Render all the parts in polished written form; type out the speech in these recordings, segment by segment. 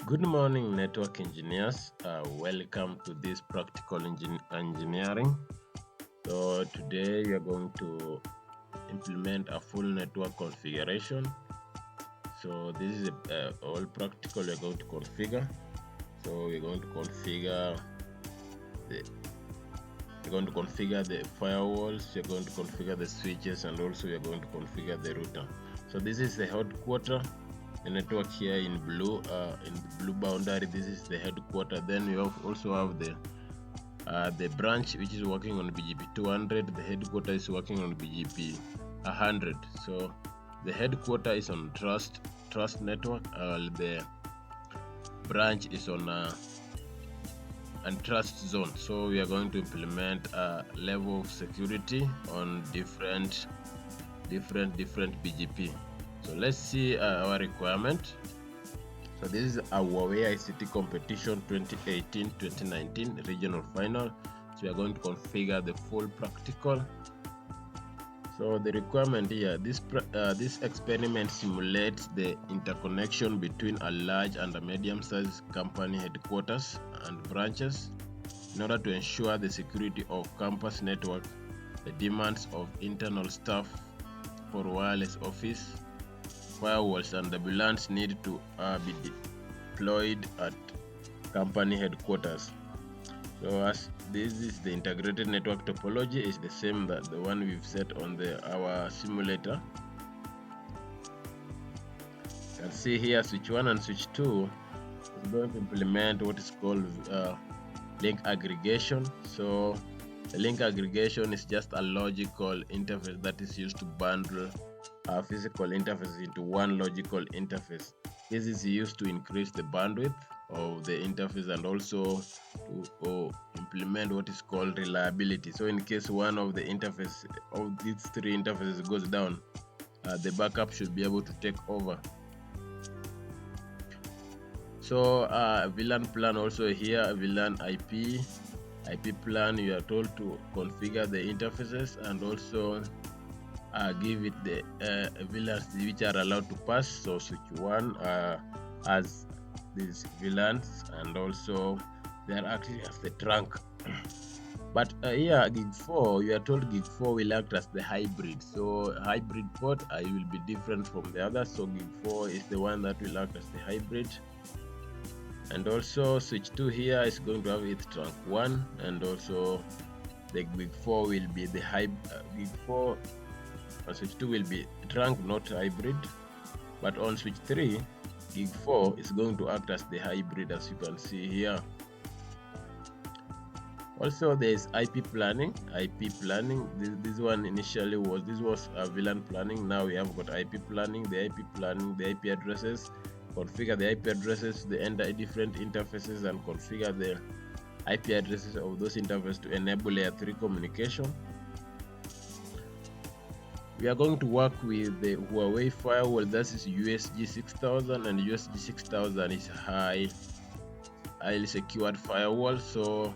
Good morning, network engineers. Welcome to this practical engineering. So today we are going to implement a full network configuration. So this is all practical. We're going to configure. So we're going to configure the firewalls. You're going to configure the switches, and also you're going to configure the router. So this is the headquarter. The network here in the blue boundary. This is the headquarter. Then we also have the branch which is working on BGP 200. The headquarter is working on BGP 100. So the headquarter is on trust network. The branch is on and trust zone. So we are going to implement a level of security on different BGP. So let's see our requirement. So this is a Huawei ICT competition 2018-2019 regional final. So we are going to configure the full practical. So the requirement here, this experiment simulates the interconnection between a large and a medium-sized company headquarters and branches in order to ensure the security of campus network, the demands of internal staff for wireless office, firewalls, and WLANs need to be deployed at company headquarters. So as this is the integrated network topology, is the same that the one we've set on our simulator. You can see here switch 1 and switch 2 is going to implement what is called link aggregation. So the link aggregation is just a logical interface that is used to bundle physical interfaces into one logical interface. This is used to increase the bandwidth of the interface and also to implement what is called reliability. So in case one of the interface of these three interfaces goes down, the backup should be able to take over. So VLAN plan also here, VLAN IP plan. You are told to configure the interfaces and also give it the VLANs which are allowed to pass. So switch 1 has these VLANs and also they are acting as the trunk. But here gig 4, you are told gig 4 will act as the hybrid. So hybrid port will be different from the others. So gig 4 is the one that will act as the hybrid. And also switch 2 here is going to have its trunk 1, and also the gig 4 will be the gig 4 on switch 2 will be trunk, not hybrid. But on switch 3, gig 4 is going to act as the hybrid, as you can see here. Also there is IP planning. This one initially was VLAN planning. Now we have got IP planning. The IP addresses, configure the IP addresses, the different interfaces, and configure the IP addresses of those interfaces to enable layer 3 communication. We are going to work with the Huawei firewall. That is USG 6000, and USG 6000 is highly secured firewall. So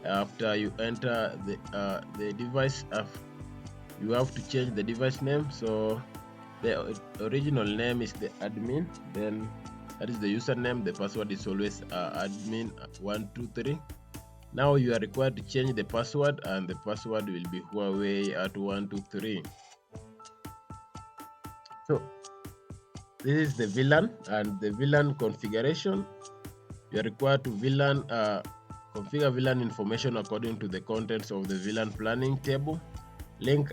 after you enter the device, you have to change the device name. So the original name is the admin, then that is the username. The password is always admin123. Now you are required to change the password, and the password will be Huawei at 123. So this is the VLAN and the VLAN configuration. You are required to configure VLAN information according to the contents of the VLAN planning table. Link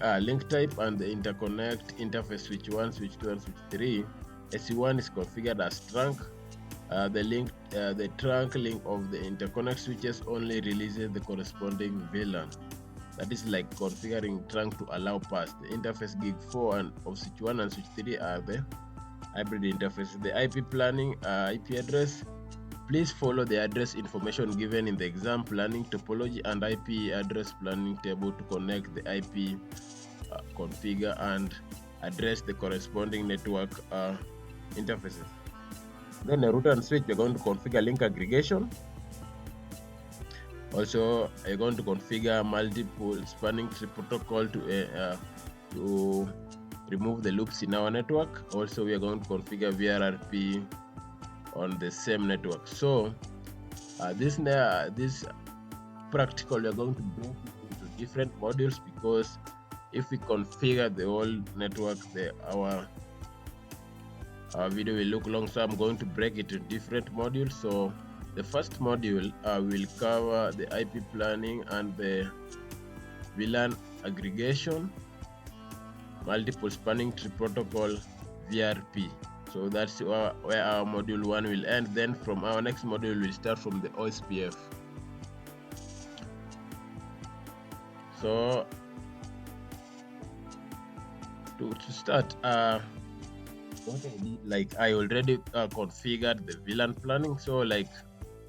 type and the interconnect interface switch 1, switch 2, and switch 3. SC1 is configured as trunk. The trunk link of the interconnect switches only releases the corresponding VLAN. That is like configuring trunk to allow pass. The interface gig 4 and of switch 1 and switch 3 are the hybrid interfaces. The IP planning IP address. Please follow the address information given in the exam planning topology and IP address planning table to connect the IP, configure, and address the corresponding network interfaces. Then the router and switch, we're going to configure link aggregation. Also, you're going to configure multiple spanning tree protocol to remove the loops in our network. Also, we are going to configure VRRP on the same network. So this practical, we are going to break it into different modules, because if we configure the whole network, our video will look long. So I'm going to break it into different modules. So the first module will cover the IP planning and the VLAN aggregation, multiple spanning tree protocol, VRP. So that's where our module 1 will end. Then from our next module, we'll start from the OSPF. So to start, what I did, like I already configured the VLAN planning. So like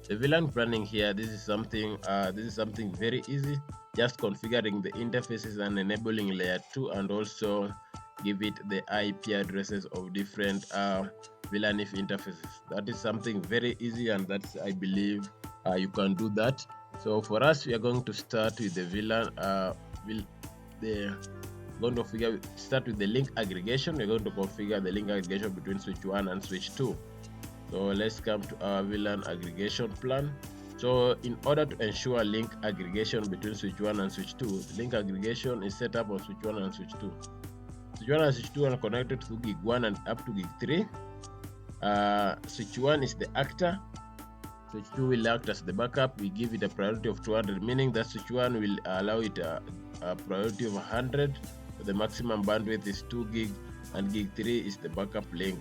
the VLAN planning here, this is something very easy. Just configuring the interfaces and enabling layer 2, and also give it the IP addresses of different VLAN if interfaces. That is something very easy, and that's, I believe, you can do that. So for us, we are going to start with the VLAN. Start with the link aggregation. We're going to configure the link aggregation between switch 1 and switch 2. So let's come to our VLAN aggregation plan. So in order to ensure link aggregation between switch 1 and switch 2, the link aggregation is set up on switch 1 and switch 2. Switch 1 and switch 2 are connected to gig 1 and up to gig 3. Switch 1 is the actor. Switch 2 will act as the backup. We give it a priority of 200, meaning that switch 1 will allow it a priority of 100. The maximum bandwidth is 2 gig, and gig 3 is the backup link.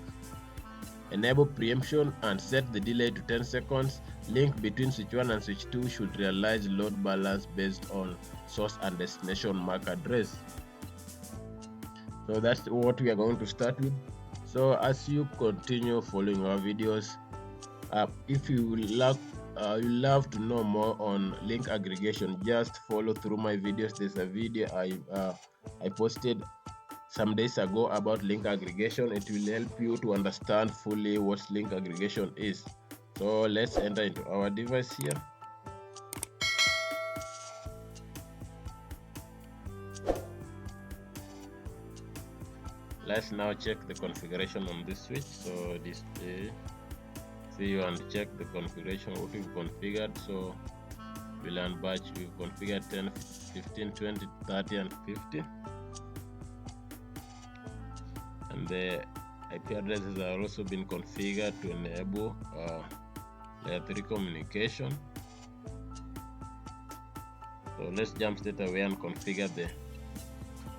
Enable preemption and set the delay to 10 seconds. Link between switch 1 and switch 2 should realize load balance based on source and destination MAC address. So that's what we are going to start with. So as you continue following our videos, if you love to know more on link aggregation, just follow through my videos. There's a video I posted some days ago about link aggregation. It will help you to understand fully what link aggregation is. So let's enter into our device here. Let's now check the configuration on this switch. So display, see and check the configuration, what we've configured. So VLAN batch, we've configured 10, 15, 20, 30, and 50. And the IP addresses are also been configured to enable layer 3 communication. So let's jump straight away and configure the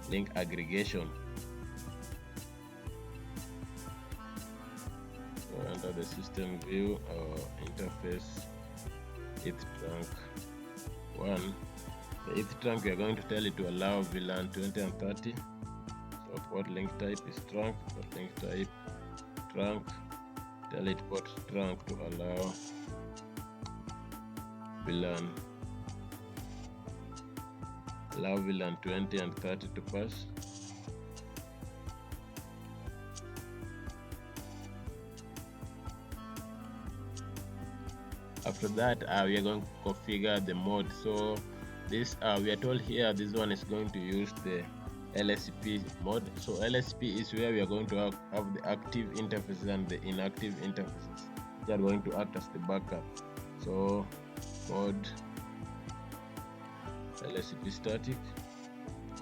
link aggregation. So enter the system view, interface, ETH trunk 1. The ETH trunk, we are going to tell it to allow VLAN 20 and 30. So port link type is trunk, port link type trunk. Tell it port trunk to allow VLAN 20 and 30 to pass. After that, we are going to configure the mode. So this we are told here this one is going to use the LSP mode. So LSP is where we are going to have the active interfaces and the inactive interfaces. They are going to act as the backup. So mode LSP static.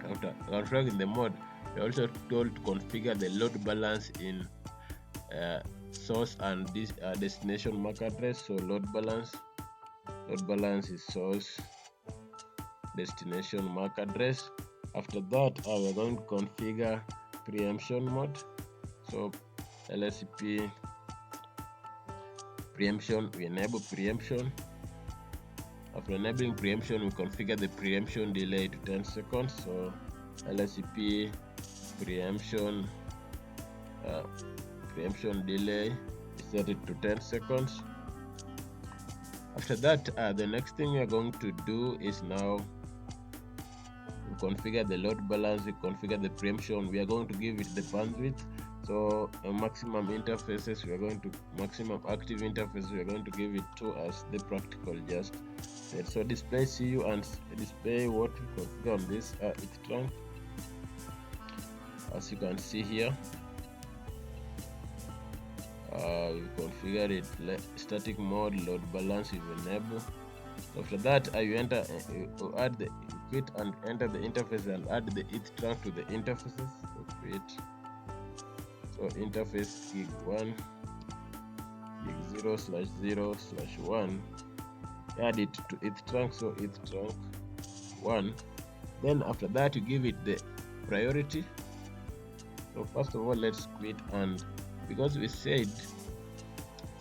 After configuring the mode, we are also told to configure the load balance in source and this destination MAC address. So load balance is source, destination MAC address. After that, we're going to configure preemption mode. So LSP preemption, we enable preemption. After enabling preemption, we configure the preemption delay to 10 seconds. So LSP preemption delay is set it to 10 seconds. After that, the next thing we are going to do is now configure the load balance. We configure the preemption. We are going to give it the bandwidth. So maximum interfaces, we are going to maximum active interfaces, we are going to give it 2 as the practical just said. So display CU and display what we configure on this ETH trunk. As you can see here, We've configured it. Static mode, load balance, we've enabled. After that, you enter, you add the, you quit and enter the interface and add the ETH trunk to the interfaces. So quit. So interface gig 1, gig 0/0/1. Add it to ETH trunk. So ETH trunk 1. Then after that, you give it the priority. So first of all, let's quit, and because we said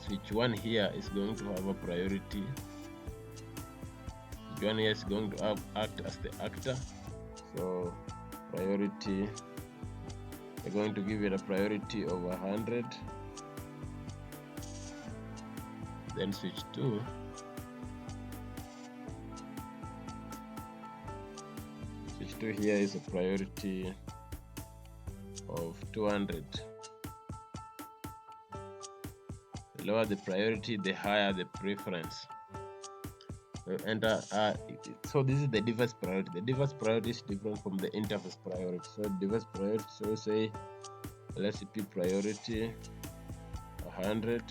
switch 1 here is going to have a priority, switch 1 here is going to act as the actor. So priority, we're going to give it a priority of 100. Then switch 2, switch 2 here is a priority of 200. The lower the priority, the higher the preference. So enter. So this is the device priority. The device priority is different from the interface priority. So device priority. So say LSCP priority 100.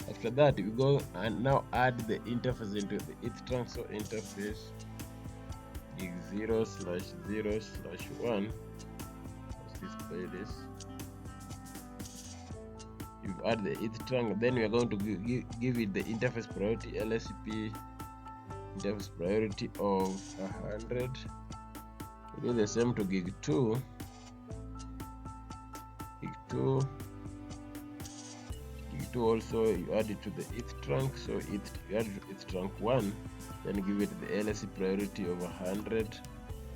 After that, we go and now add the interface into the ETH trunk. So interface gig 0/0/1. Let's display this. You add the ETH trunk, then we are going to give it the interface priority, LSCP interface priority of 100. We do the same to gig 2. Gig 2 also, you add it to the ETH trunk. So you add ETH trunk 1, then give it the LSC priority of 100.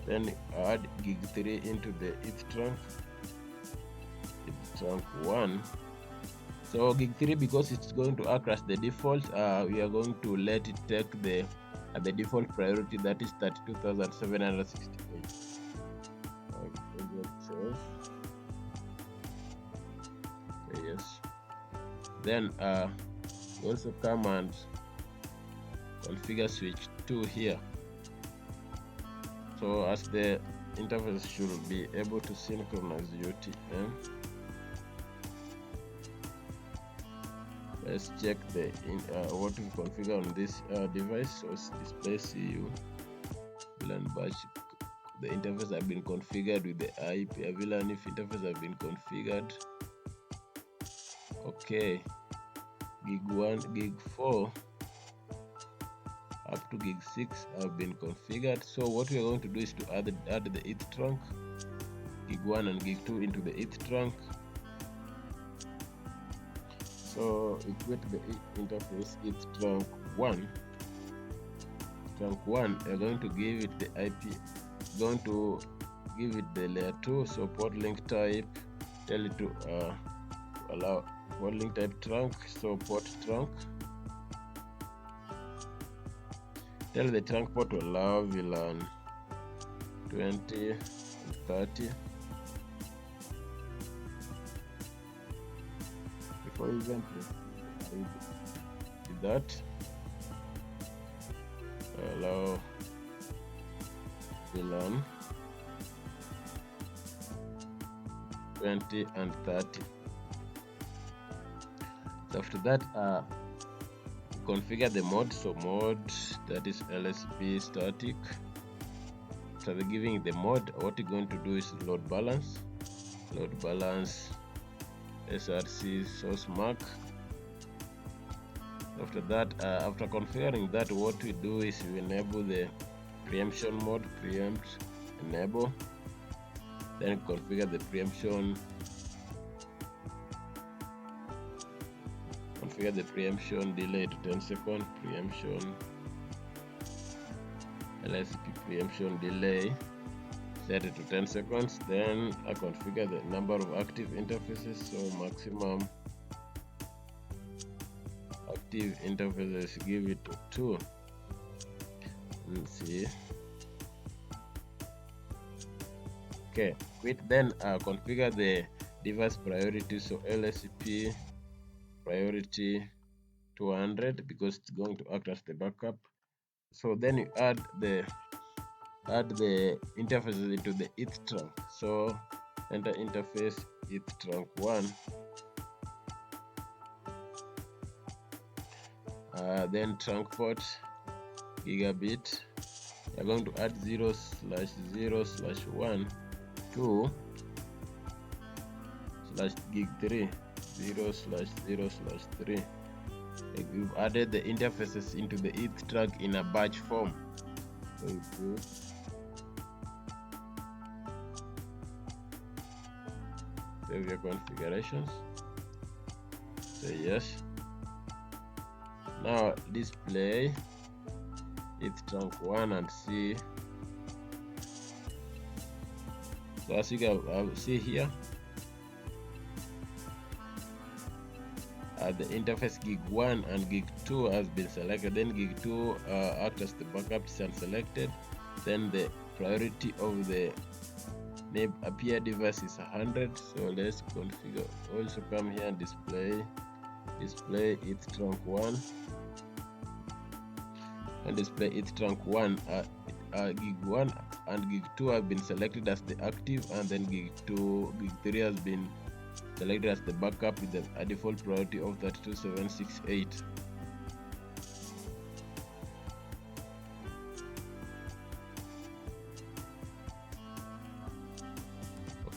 Then add gig 3 into the ETH trunk 1. So gig 3, because it's going to act as the default, we are going to let it take the default priority, that is 32,768. Yes. Then we also come and configure switch 2 here. So as the interface should be able to synchronize UTM. Let's check the what we configure on this device. So display CU VLAN batch. The interface have been configured with the IP VLAN if interface have been configured. Okay, gig 1, gig 4 up to gig 6 have been configured. So what we are going to do is to add the ETH trunk, gig 1 and gig 2 into the ETH trunk. So equate the interface ETH trunk 1. Trunk 1, we are going to give it the IP, going to give it the layer 2. So port link type, tell it to allow port link type trunk. So port trunk, tell the trunk port to allow VLAN 20 and 30. For example, with that, allow VLAN 20 and 30. So after that, configure the mode. So mode, that is LSP static. After giving the mode, what you're going to do is load balance SRC source mark. After that, after configuring that, what we do is we enable the preemption mode, preempt, enable, then configure the preemption, configure the preemption delay to 10 seconds, preemption LSP preemption delay, set it to 10 seconds. Then I configure the number of active interfaces. So maximum active interfaces, give it to 2. Let's see. Okay, quit. Then configure the device priority. So LSCP priority 200, because it's going to act as the backup. So then you add the interfaces into the ETH trunk. So enter interface ETH trunk 1. then trunk port gigabit. You're going to add 0/0/1 to /gig3 0/0/3. We've added the interfaces into the ETH trunk in a batch form. So you do save your configurations. Say yes. Now display ETH trunk 1 and see. So as you can see here, the interface gig 1 and gig 2 has been selected. Then gig 2 acts as the backup is unselected. Then the priority of the name appear device is 100. So let's configure. Also come here and display ETH trunk 1 and display ETH trunk 1. Gig 1 and gig 2 have been selected as the active, and then gig 3 has been selected as the backup with a default priority of 32768.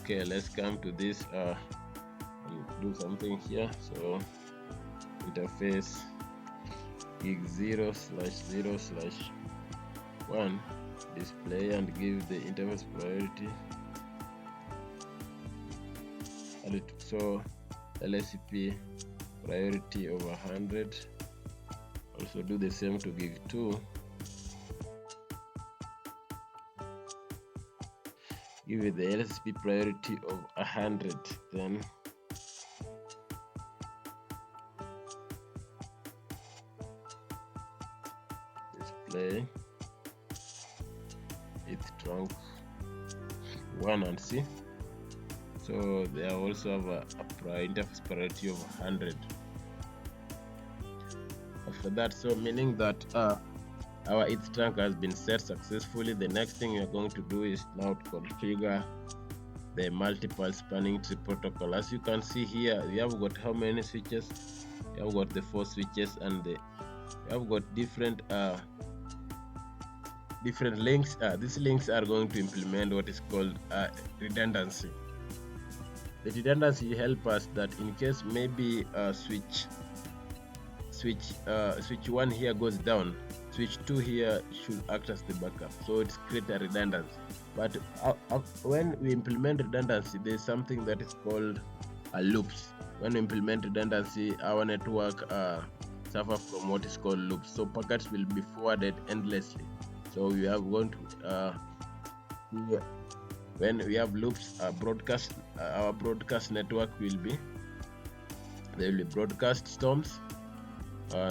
Okay, let's come to this and do something here. So interface gig 0/0/1 display and give the interface priority. So LSCP priority over 100. Also do the same to gig 2. Give it the LSCP priority of 100. Then display ETH trunk 1 and see. So they also have a interface priority of 100. After that, so meaning that our ETH trunk has been set successfully. The next thing you're going to do is now to configure the multiple spanning tree protocol. As you can see here, we have got how many switches? We have got the 4 switches, and we have got different links. These links are going to implement what is called redundancy. The redundancy help us that in case maybe switch 1 here goes down, switch 2 here should act as the backup. So it's create a redundancy. But when we implement redundancy, there's something that is called loops. When we implement redundancy, our network suffer from what is called loops. So packets will be forwarded endlessly. So we are going to when we have loops, our broadcast network will be broadcast storms.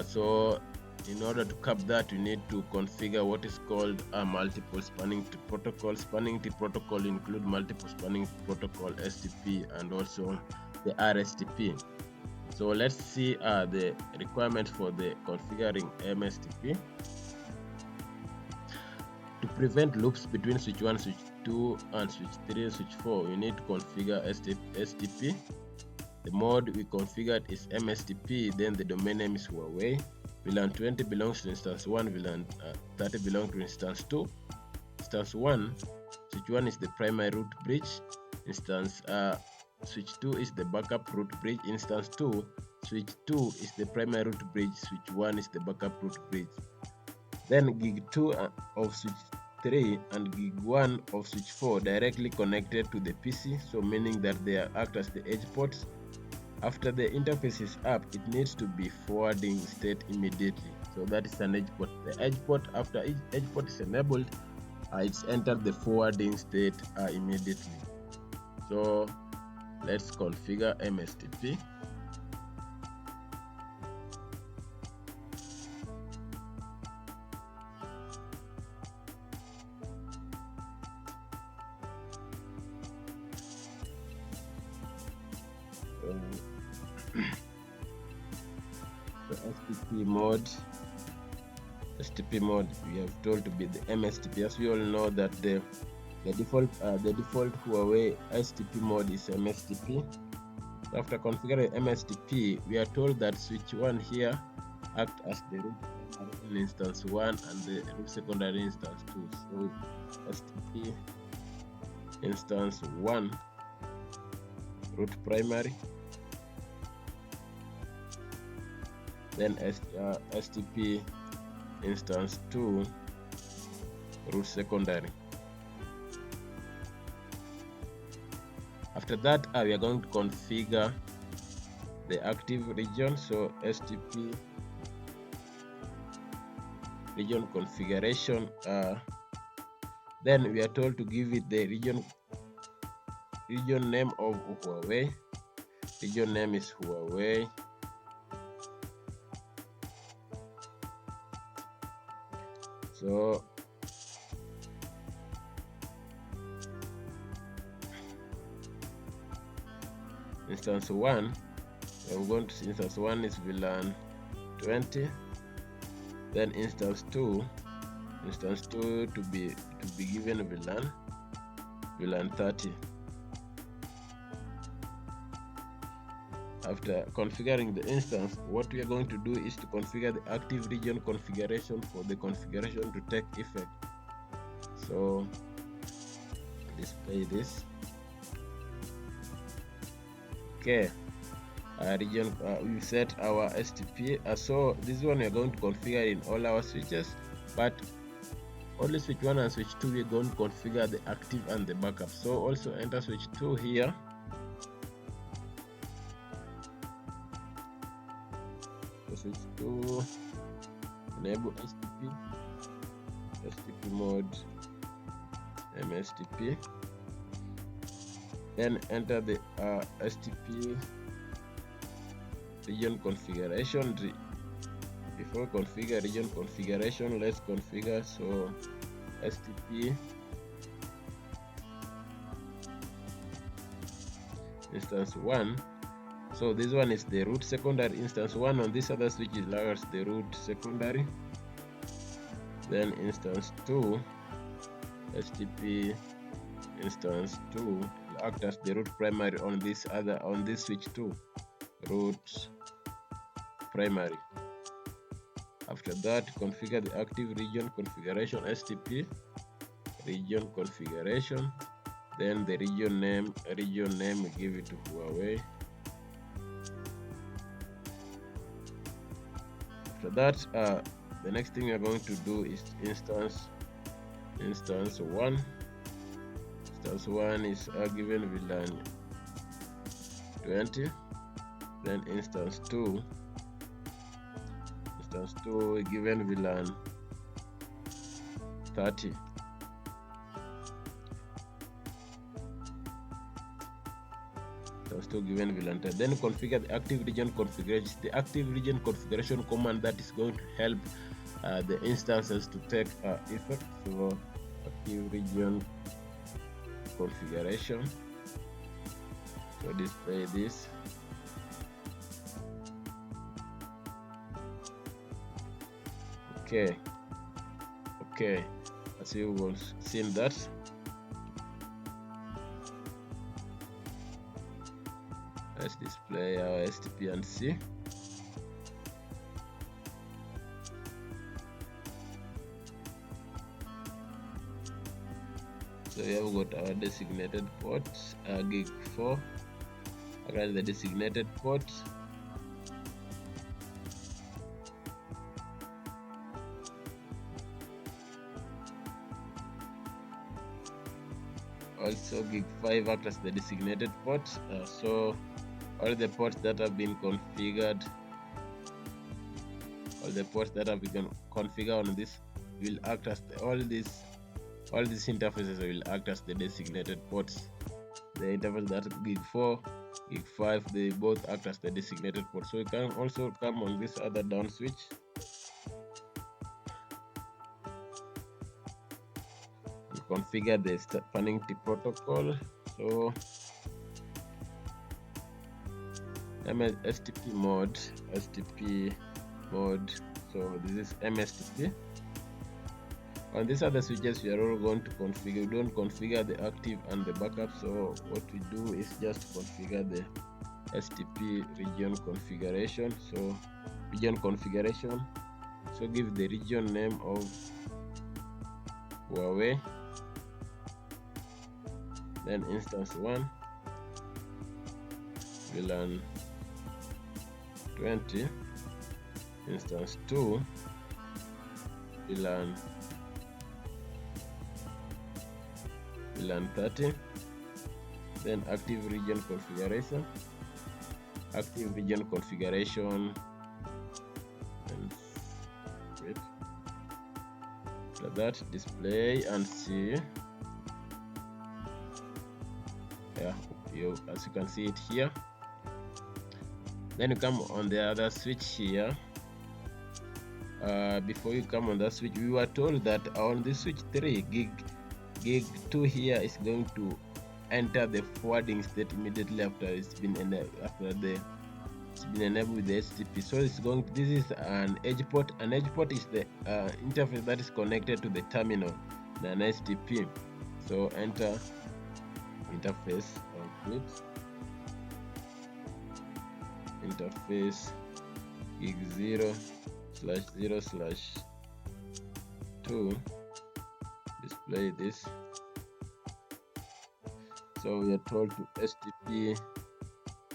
So in order to cap that, you need to configure what is called a multiple spanning tree protocol. Spanning tree protocol include multiple spanning protocol, STP, and also the RSTP. So let's see the requirements for the configuring MSTP. To prevent loops between switch 1, switch 2, and switch 3, switch 4, you need to configure STP. The mode we configured is MSTP, then the domain name is Huawei. VLAN 20 belongs to instance 1, VLAN 30 belongs to instance 2. Instance 1, switch 1 is the primary root bridge. Instance switch 2 is the backup root bridge. Instance 2, switch 2 is the primary root bridge. Switch 1 is the backup root bridge. Then gig 2 of switch 3 and gig 1 of switch 4 directly connected to the PC, so meaning that they act as the edge ports. After the interface is up, it needs to be forwarding state immediately. So that is an edge port. The edge port, after each edge port is enabled, it's entered the forwarding state immediately. So let's configure MSTP. The STP mode we have told to be the MSTP. As we all know that the default Huawei STP mode is MSTP. After configuring MSTP, we are told that switch 1 here act as the root primary in instance 1 and the root secondary instance 2. So STP instance 1 root primary, then STP instance 2 root secondary. After that, we are going to configure the active region. So STP region configuration. Then we are told to give it the region name of Huawei. Region name is Huawei. So instance 1, I'm going to see instance 1 is VLAN 20, then instance 2 to be given VLAN 30. After configuring the instance, what we are going to do is to configure the active region configuration for the configuration to take effect. So display this. Okay, region, we set our STP. So this one we are going to configure in all our switches, but only switch 1 and switch 2 we are going to configure the active and the backup. So also enter switch 2 here. So switch 2, enable STP mode MSTP. Then enter the STP region configuration. Before configure region configuration, let's configure. So STP instance 1. So this one is the root secondary instance 1. On this other switch is large the root secondary. Then instance 2, STP instance 2 act as the root primary on this switch 2, root primary. After that, configure the active region configuration, STP region configuration, then the region name we give it to Huawei. After that, the next thing we are going to do is instance 1. Instance 1 is given VLAN 20, then instance 2 given VLAN 30. Instance 2 given VLAN 30. Then configure the active region configuration. The active region configuration command that is going to help the instances to take effect. So active region configuration. So display this. Okay, as you will see that. Let's display our STP and see. So we have got our designated ports, gig 4, again the designated ports. Also gig 5 act as the designated ports. So all the ports that have been configured, on this will act as all these interfaces will act as the designated ports. The interface that gig 4, gig 5, they both act as the designated ports. So you can also come on this other down switch. And configure the spanning tree protocol. So STP mode. So this is MSTP. On these other switches, we are all going to configure. We don't configure the active and the backup. So what we do is just configure the STP region configuration. So region configuration. So give the region name of Huawei, then instance 1 VLAN 20, instance 2 VLAN 30, then active region configuration, and wait, after that display and see. Yeah, as you can see it here. Then you come on the other switch here. Before you come on that switch, we were told that on the switch 3, gig 2 here is going to enter the forwarding state immediately after it's been enabled with the HTTP. So it's going to, this is an edge port. An edge port is the interface that is connected to the terminal, an HTTP. So enter interface output, interface gig 0/0/2, display this. So we are told to HTTP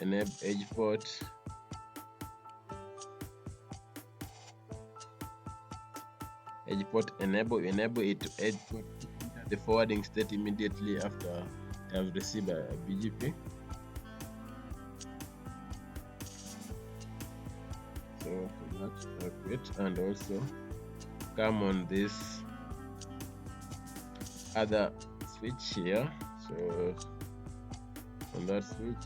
enable edge port, enable it to edge port to enter the forwarding state immediately after I have received a BGP. So for that, wait, and also come on this other switch here. So on that switch,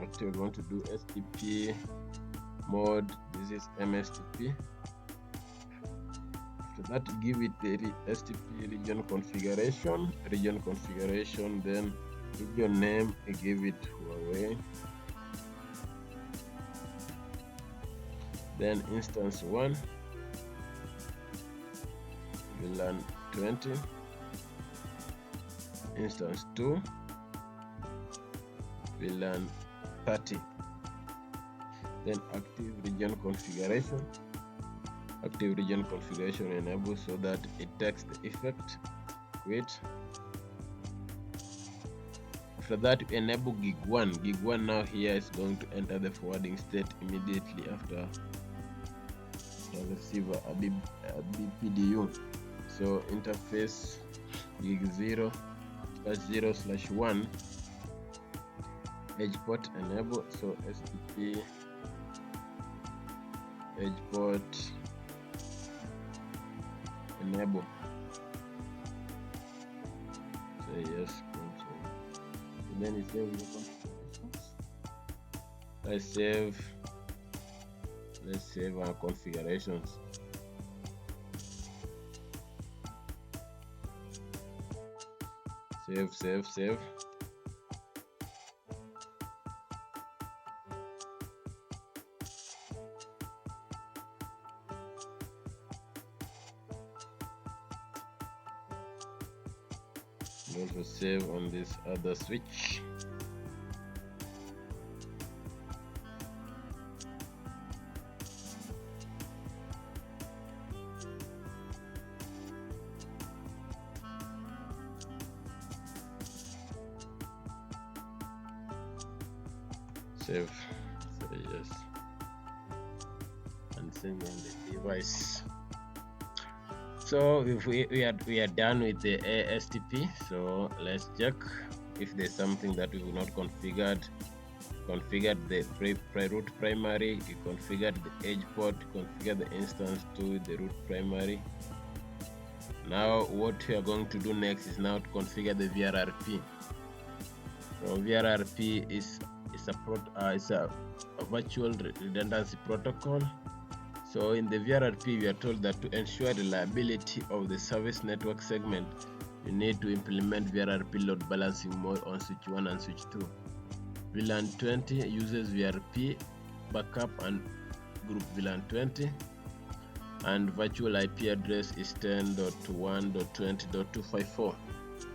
actually we want to do STP mode. This is MSTP. After that, give it the STP region configuration, then region name, give it Huawei, then instance 1 VLAN 20, instance 2 VLAN 30, then active region configuration enable so that it takes the effect. Wait, after that enable gig 1. Now here is going to enter the forwarding state immediately after receive a BPDU. So interface gig 0/0/1 edge port enable. So STP edge port enable. Say yes, control. And then you save your configurations. Let's save our configurations. Save. Also save on this other switch. Save, say yes, and send on the device. So if we are done with the STP, so let's check if there's something that we have not configured. Configured the root primary, you configured the edge port, configure the instance to the root primary. Now what we are going to do next is now to configure the VRRP. So VRRP is a virtual redundancy protocol. So in the VRRP, we are told that to ensure reliability of the service network segment, you need to implement VRRP load balancing mode on switch 1 and switch 2. VLAN 20 uses VRRP backup and group VLAN 20, and virtual IP address is 10.1.20.254.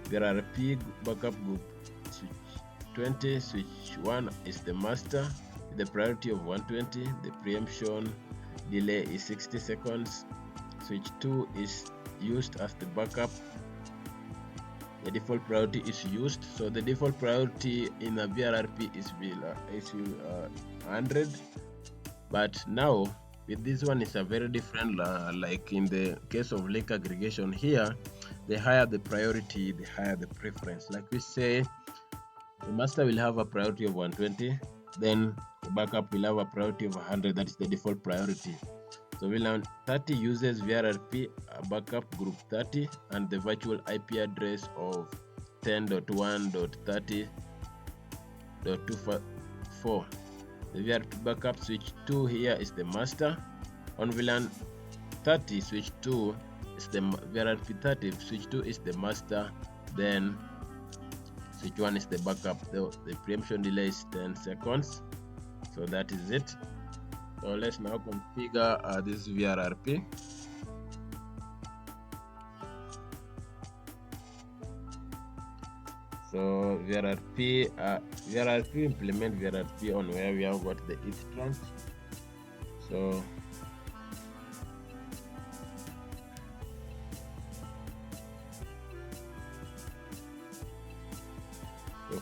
VRRP backup group switch 20, switch 1 is the master, the priority of 120, the preemption delay is 60 seconds. Switch 2 is used as the backup. The default priority is used. So the default priority in a VRRP is 100, but now with this one is a very different. Like in the case of link aggregation here, the higher the priority, the higher the preference. Like we say, the master will have a priority of 120, then the backup will have a priority of 100. That is the default priority. So VLAN 30 uses VRRP backup group 30 and the virtual IP address of 10.1.30.24. The VRRP backup switch 2 here is the master. On VLAN 30 switch 2 is the VRRP 30 switch 2 is the master. Then switch 1 is the backup. The preemption delay is 10 seconds. So that is it. So let's now configure this VRRP. So VRRP implement VRRP on where we have got the ETH trunk. So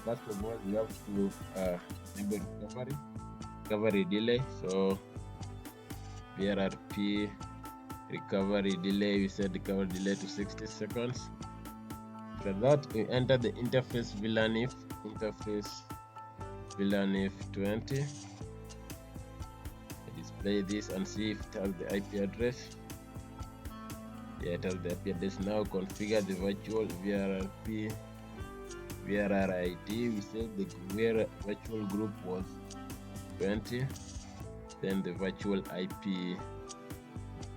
first of all, we have to enable recovery delay. So VRRP recovery delay, we set recovery delay to 60 seconds. After that, we enter the interface VLAN if 20. I display this and see if it has the IP address. Yeah, it has the IP address. Now configure the virtual VRRP VRRID. We said the virtual group was 20, then the virtual IP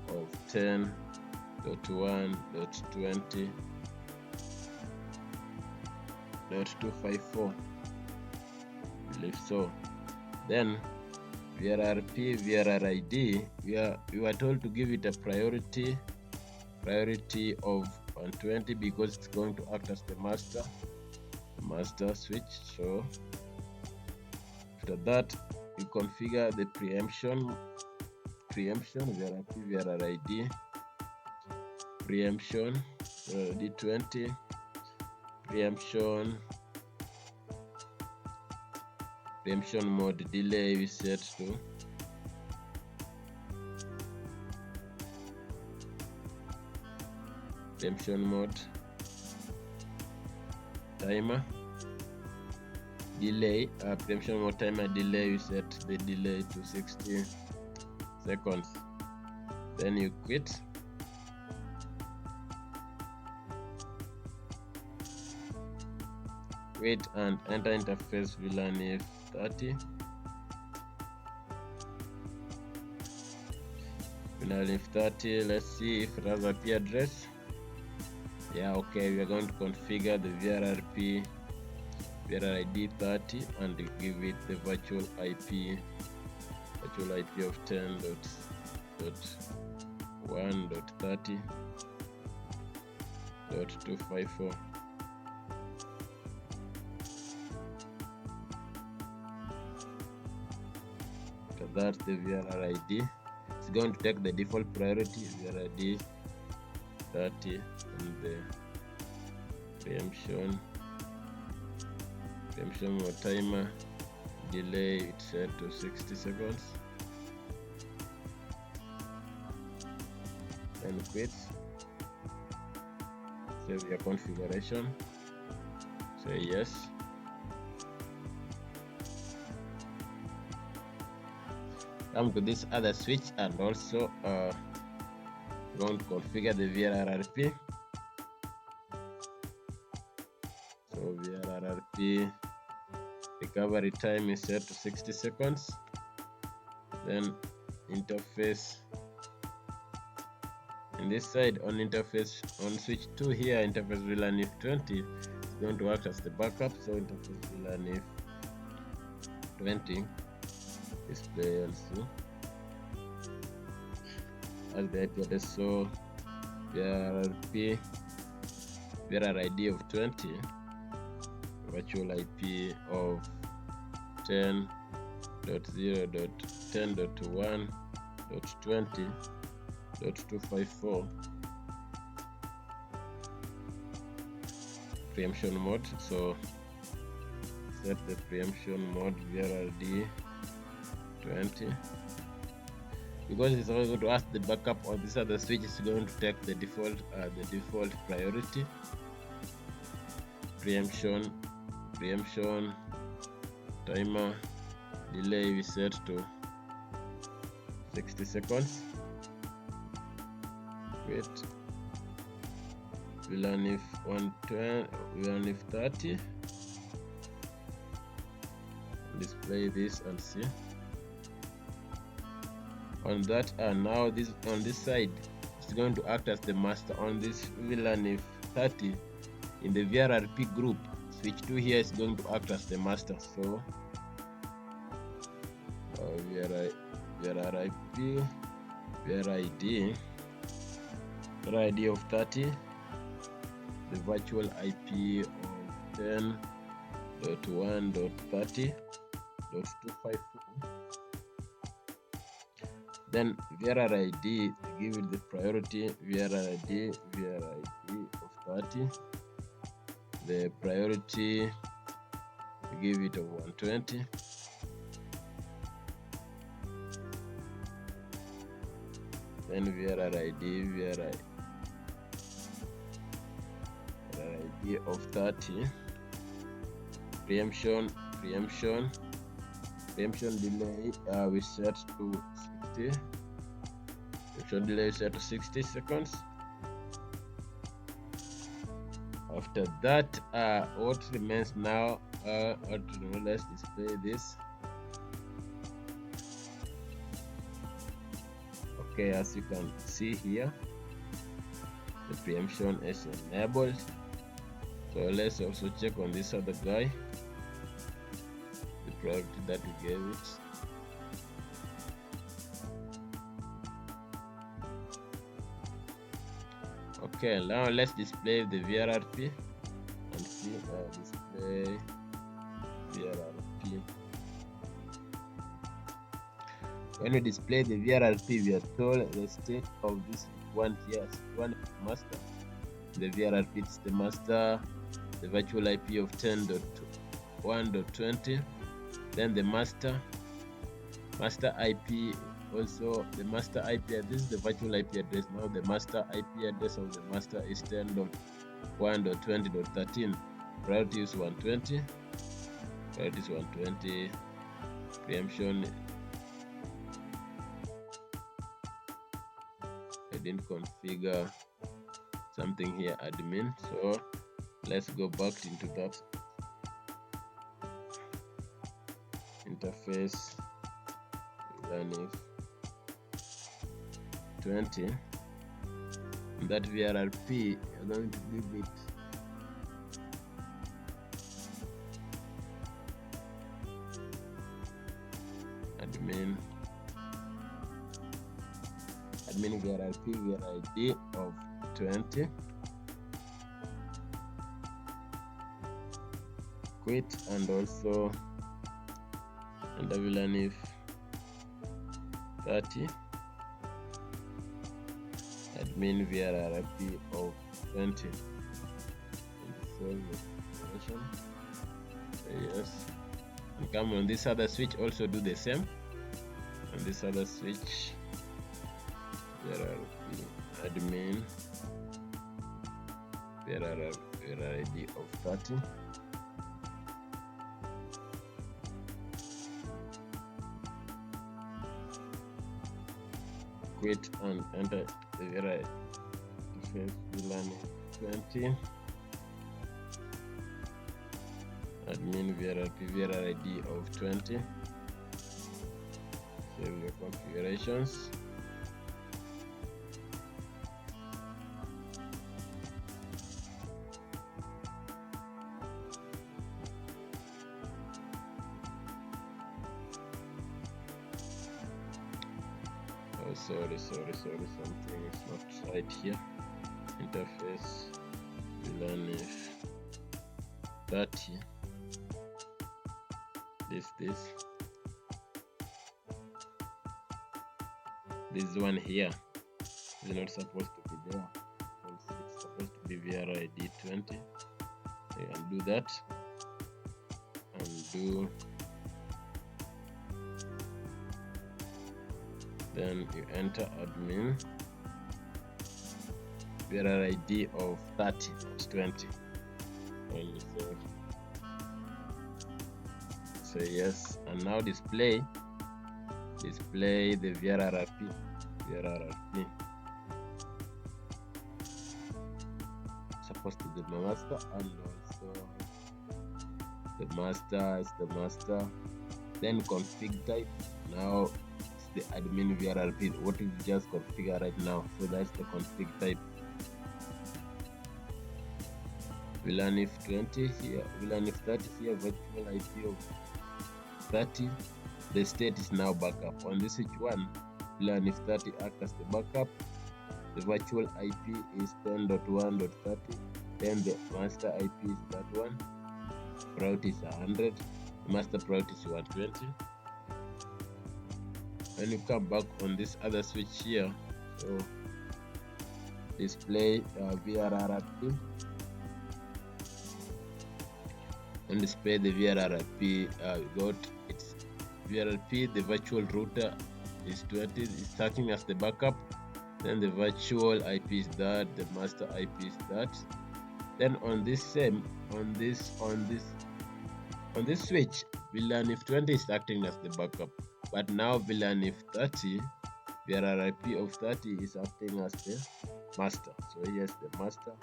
of 10.1.20.254. I believe so. Then VRRP VRRID, we were told to give it a priority of 120 because it's going to act as the master switch. So after that, you configure the preemption VRRP VRRID preemption D20 preemption mode delay we set to preemption mode timer delay preemption mode timer delay, we set the delay to 60 seconds. Then you quit. And enter interface VLAN if 30. VLAN if 30. Let's see if it has IP address. Yeah, okay. We are going to configure the VRRP VRRID 30 and give it the virtual IP of 10.1.30.254. After that, the VRRID is going to take the default priority VRRID 30 and the preemption mode timer delay, it's set to 60 seconds. And quit. Save your configuration. Say yes. Come to this other switch and also going to configure the VRRP. So VRRP recovery time is set to 60 seconds. Then interface in this side on interface on switch 2 here, interface VLAN if 20 is going to act as the backup. So interface VLAN if 20 display also as the IP address. So VRRP VRRID of 20, virtual IP of .0.10.1.20.254 preemption mode. So set the preemption mode VRRD 20, because it's also going to ask the backup, or this other switch is going to take the default priority. Preemption timer delay we set to 60 seconds. Wait, VLAN if 120, VLAN if 30. Display this and see. On that, now this on this side, it's going to act as the master. On this VLAN if 30, in the VRRP group, switch 2 here is going to act as the master. So VRID of 30, the virtual IP of 10.1.30.254. Then VRID, give it the priority VRID of 30. The priority, give it of 120. Then VRID of 30. Preemption delay we set to 60. Preemption delay set to 60 seconds. After that, what remains now? Let's display this. Okay, as you can see here, the preemption is enabled. So let's also check on this other guy, the priority that we gave it. Okay, now let's display the VRRP and see display VRRP. When we display the VRRP, we are told the state of this one here. One is master. The VRRP is the master, the virtual IP of 10.1.20. Then the master IP, also the master IP address. This is the virtual IP address. Now the master IP address of the master is 10.1.20.13. Priority is 120. Priority is 120. Preemption, I didn't configure something here, admin. So let's go back into that interface. Then if 20, and that VRRP, you're going to give it admin VRRP VRID of 20. Quit, and also under VLAN if 30, admin VRRP of 20. Yes, and come on this other switch, also do the same. On this other switch, VRRP admin VRID of 30. Quit and enter the VLAN 20. Admin VRID of 20. Save the configurations. Sorry, something is not right here. Interface VLAN if 30. This This one here is not supposed to be there. It's supposed to be VRID 20. You can do that and do, then you enter admin VRID of 30, not 20. And you say yes, and now display the VRRP. Supposed to be the master, and also the master is the master. Then config type. Now it's the admin VRRP. What we just configure right now. So that's the config type. VLAN if 20 here, VLAN if 30 here, virtual IP of 30. The state is now backup. On this H1, VLAN if 30 acts as the backup. The virtual IP is 10.1.30. Then the master IP is that one. Priority is 100. The master priority is 120. When you come back on this other switch here, so display VRRP and display the VRRP. Got its VRRP. The virtual router is 20. It's acting as the backup. Then the virtual IP is that. The master IP is that. Then on this switch, VLAN if 20 is acting as the backup. But now VLAN if 30, VRRP of 30 is acting as the master. So here's the master.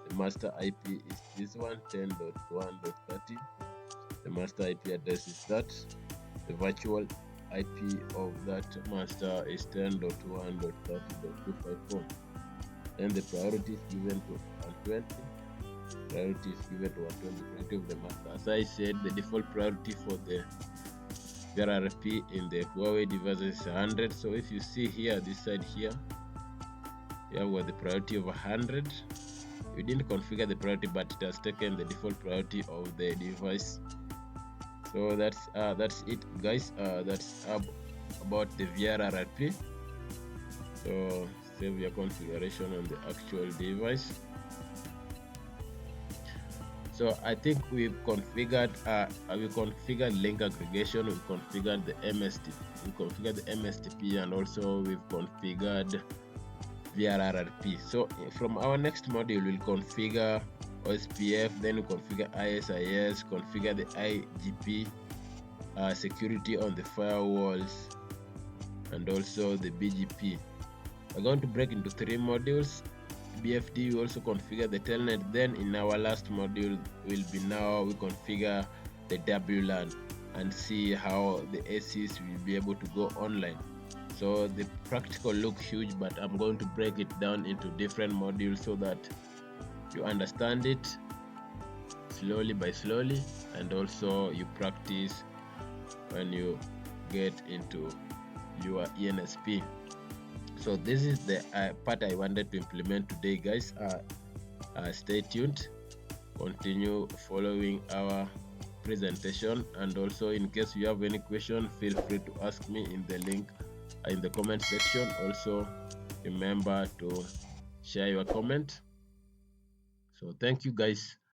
The master IP is this one, 10.1.30. The master IP address is that. The virtual IP of that master is 10.1.30.254. Then the priority is given to 120. Priority is given to 120. Priority of the master. As I said, the default priority for the VRRP in the Huawei devices is 100. So if you see here, this side here, with the priority of 100. We didn't configure the priority, but it has taken the default priority of the device. So that's it, guys. That's about the VRRP. So save your configuration on the actual device. So I think we've configured link aggregation, we've configured the MSTP, and also we've configured VRRP. So from our next module, we'll configure OSPF, then we'll configure ISIS, configure the IGP, security on the firewalls, and also the BGP. We're going to break into 3 modules. BFD, we also configure the telnet. Then in our last module we configure the WLAN and see how the ACs will be able to go online. So the practical look huge, but I'm going to break it down into different modules so that you understand it slowly by slowly, and also you practice when you get into your ENSP. So this is the part I wanted to implement today, guys. Stay tuned, continue following our presentation, and also in case you have any question, feel free to ask me in the link in the comment section. Also remember to share your comment. So thank you, guys.